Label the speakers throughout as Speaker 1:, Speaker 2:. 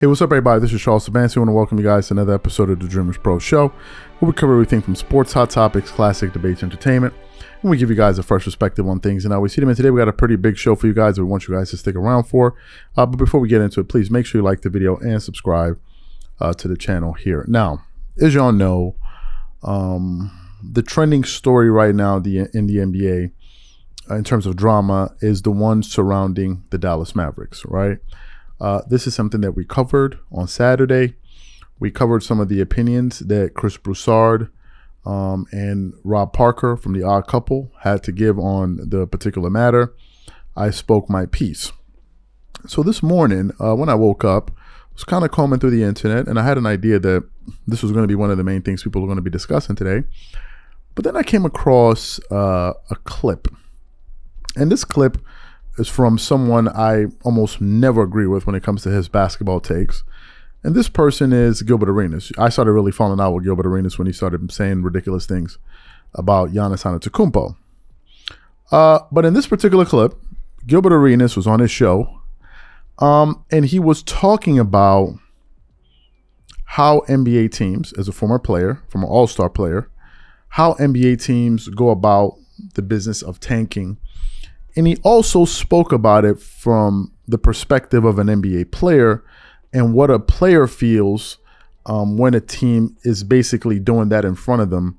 Speaker 1: Hey, what's up, everybody? This is Charles Sabansi. I want to welcome you guys to another episode of the Dreamerspro Show, where we cover everything from sports, hot topics, classic debates, entertainment, and we give you guys a fresh perspective on things. And we see them in today. We got a pretty big show for you guys that we want you guys to stick around for. But before we get into it, please make sure you like the video and subscribe to the channel here. Now, as y'all know, the trending story right now in the NBA in terms of drama is the one surrounding the Dallas Mavericks, right? This is something that we covered on Saturday. We covered some of the opinions that Chris Broussard and Rob Parker from The Odd Couple had to give on the particular matter. I spoke my piece. So this morning, when I woke up, I was kind of combing through the internet, and I had an idea that this was going to be one of the main things people are going to be discussing today. But then I came across a clip. And this clip is from someone I almost never agree with when it comes to his basketball takes. And this person is Gilbert Arenas. I started really falling out with Gilbert Arenas when he started saying ridiculous things about Giannis Antetokounmpo. But in this particular clip, Gilbert Arenas was on his show, and he was talking about how NBA teams, as a former player, from an all-star player, how NBA teams go about the business of tanking. And he also spoke about it from the perspective of an NBA player and what a player feels when a team is basically doing that in front of them.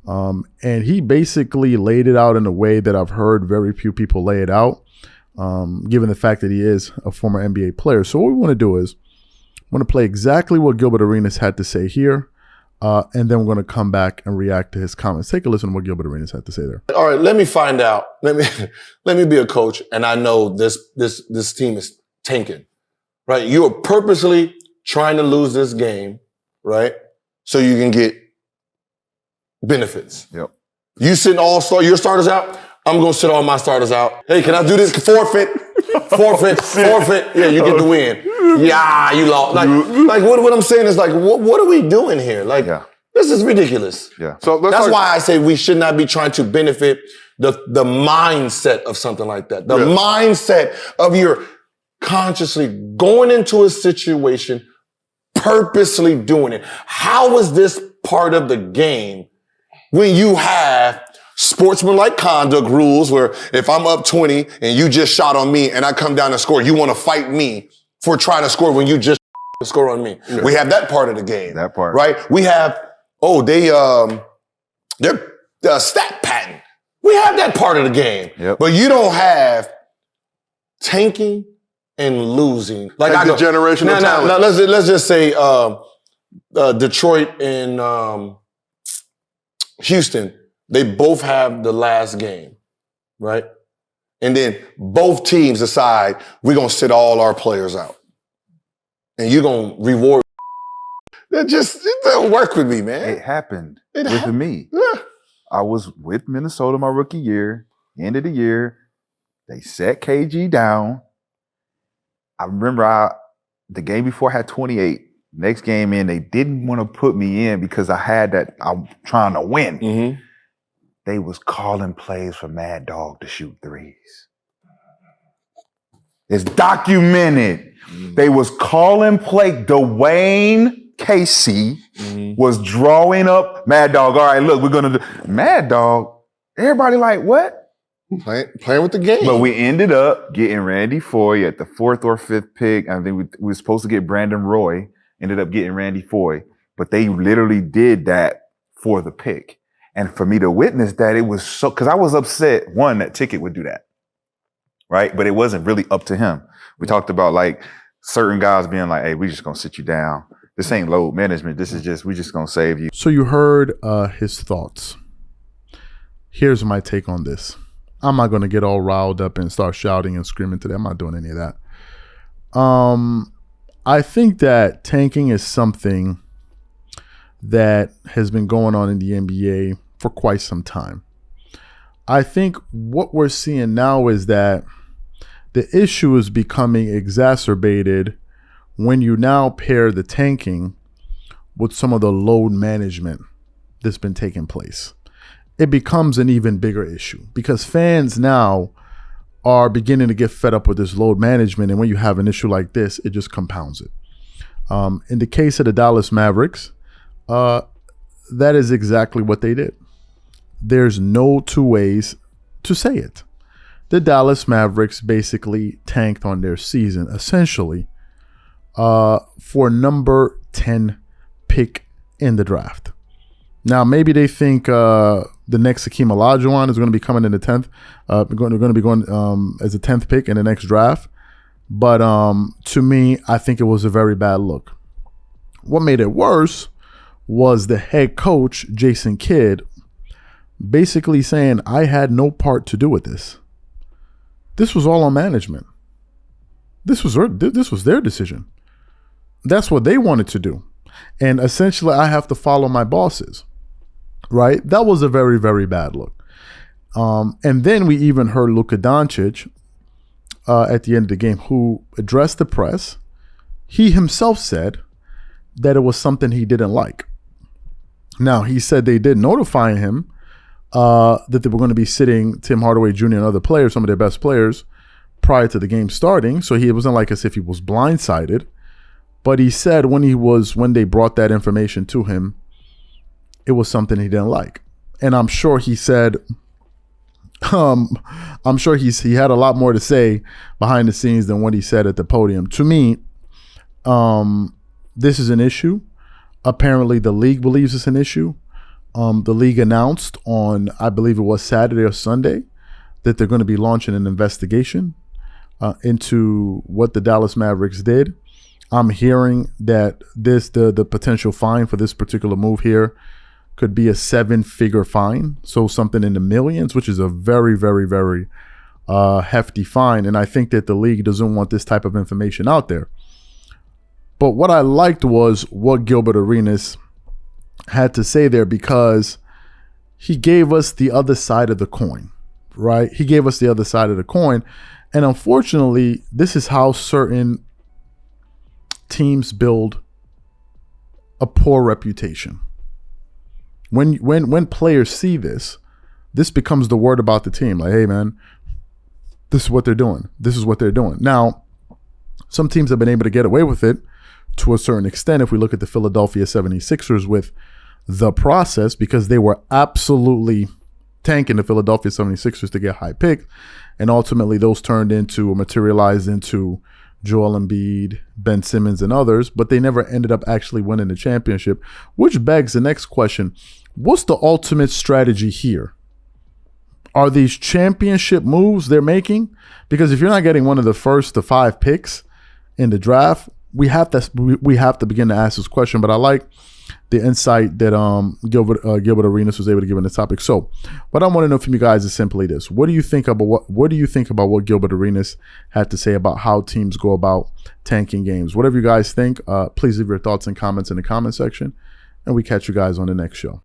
Speaker 1: And he basically laid it out in a way that I've heard very few people lay it out, given the fact that he is a former NBA player. So what we want to do is we're going to play exactly what Gilbert Arenas had to say here. And then we're going to come back and react to his comments. Take a listen to what Gilbert Arenas had to say there.
Speaker 2: All right, let me find out. Let me be a coach, and I know this team is tanking, right? You are purposely trying to lose this game, right? So you can get benefits.
Speaker 3: Yep.
Speaker 2: You sitting your starters out. I'm going to sit all my starters out. Hey, can I do this? Forfeit. Yeah, you get the win. Yeah, you lost. Like what I'm saying is like, what are we doing here? Like, This is ridiculous.
Speaker 3: Yeah.
Speaker 2: So that's why I say we should not be trying to benefit the mindset of something like that. The mindset of you're consciously going into a situation, purposely doing it. How is this part of the game when you have sportsmanlike conduct rules where if I'm up 20 and you just shot on me and I come down and score, you want to fight me for trying to score when you just score on me. Yeah. We have that part of the game.
Speaker 3: That part.
Speaker 2: Right? We have, they're stat pattern. We have that part of the game.
Speaker 3: Yep.
Speaker 2: But you don't have tanking and losing. Like
Speaker 4: the generational talent.
Speaker 2: Now, let's just say Detroit and Houston, they both have the last game, right? And then both teams decide we're going to sit all our players out. And you're going to reward. It doesn't work with me, man.
Speaker 3: It happened with me.
Speaker 2: Yeah.
Speaker 3: I was with Minnesota my rookie year, end of the year. They set KG down. I remember the game before I had 28. Next game in, they didn't want to put me in because I had that, I'm trying to win.
Speaker 2: Mm-hmm.
Speaker 3: They was calling plays for Mad Dog to shoot threes. It's documented. Mm-hmm. They was calling play. Dwayne Casey was drawing up Mad Dog. All right, look, we're going to do Mad Dog. Everybody like, what?
Speaker 2: Playing with the game.
Speaker 3: But we ended up getting Randy Foye at the 4th or 5th pick. I think we were supposed to get Brandon Roy. Ended up getting Randy Foye. But they literally did that for the pick. And for me to witness that, it was so, because I was upset, one, that Ticket would do that, right? But it wasn't really up to him. We talked about like certain guys being like, hey, we just going to sit you down. This ain't load management. This is just, we just going to save you.
Speaker 1: So you heard his thoughts. Here's my take on this. I'm not going to get all riled up and start shouting and screaming today. I'm not doing any of that. I think that tanking is something that has been going on in the NBA for quite some time. I think what we're seeing now is that the issue is becoming exacerbated when you now pair the tanking with some of the load management that's been taking place. It becomes an even bigger issue because fans now are beginning to get fed up with this load management. And when you have an issue like this, it just compounds it. In the case of the Dallas Mavericks, that is exactly what they did. There's no two ways to say it. The Dallas Mavericks basically tanked on their season, essentially, for number 10 pick in the draft. Now, maybe they think the next Hakeem Olajuwon is going to be coming in the 10th. Going to be going as a 10th pick in the next draft. But to me, I think it was a very bad look. What made it worse was the head coach, Jason Kidd, basically saying, I had no part to do with this. This was all on management. This was their decision. That's what they wanted to do. And essentially, I have to follow my bosses. Right? That was a very, very bad look. And then we even heard Luka Doncic at the end of the game, who addressed the press. He himself said that it was something he didn't like. Now, he said they did notify him that they were going to be sitting Tim Hardaway Jr. and other players, some of their best players, prior to the game starting. So it wasn't like as if he was blindsided. But he said when they brought that information to him, it was something he didn't like. And I'm sure he said, I'm sure he had a lot more to say behind the scenes than what he said at the podium. To me, this is an issue. Apparently, the league believes it's an issue. The league announced on, I believe it was Saturday or Sunday, that they're going to be launching an investigation into what the Dallas Mavericks did. I'm hearing that the potential fine for this particular move here could be a 7-figure fine, so something in the millions, which is a very, very, very hefty fine. And I think that the league doesn't want this type of information out there. But what I liked was what Gilbert Arenas had to say there, because he gave us the other side of the coin, right? He gave us the other side of the coin. And unfortunately, this is how certain teams build a poor reputation. When players see this becomes the word about the team. Like, hey, man, this is what they're doing. This is what they're doing. Now, some teams have been able to get away with it to a certain extent. If we look at the Philadelphia 76ers with the process, because they were absolutely tanking the Philadelphia 76ers to get high picks. And ultimately those turned into or materialized into Joel Embiid, Ben Simmons, and others, but they never ended up actually winning the championship, which begs the next question. What's the ultimate strategy here? Are these championship moves they're making? Because if you're not getting one of the first to 5 picks in the draft, we have to begin to ask this question. But I like the insight that Gilbert Arenas was able to give in the topic. So what I want to know from you guys is simply this. What do you think about what Gilbert Arenas had to say about how teams go about tanking games? Whatever you guys think, please leave your thoughts and comments in the comment section, and we catch you guys on the next show.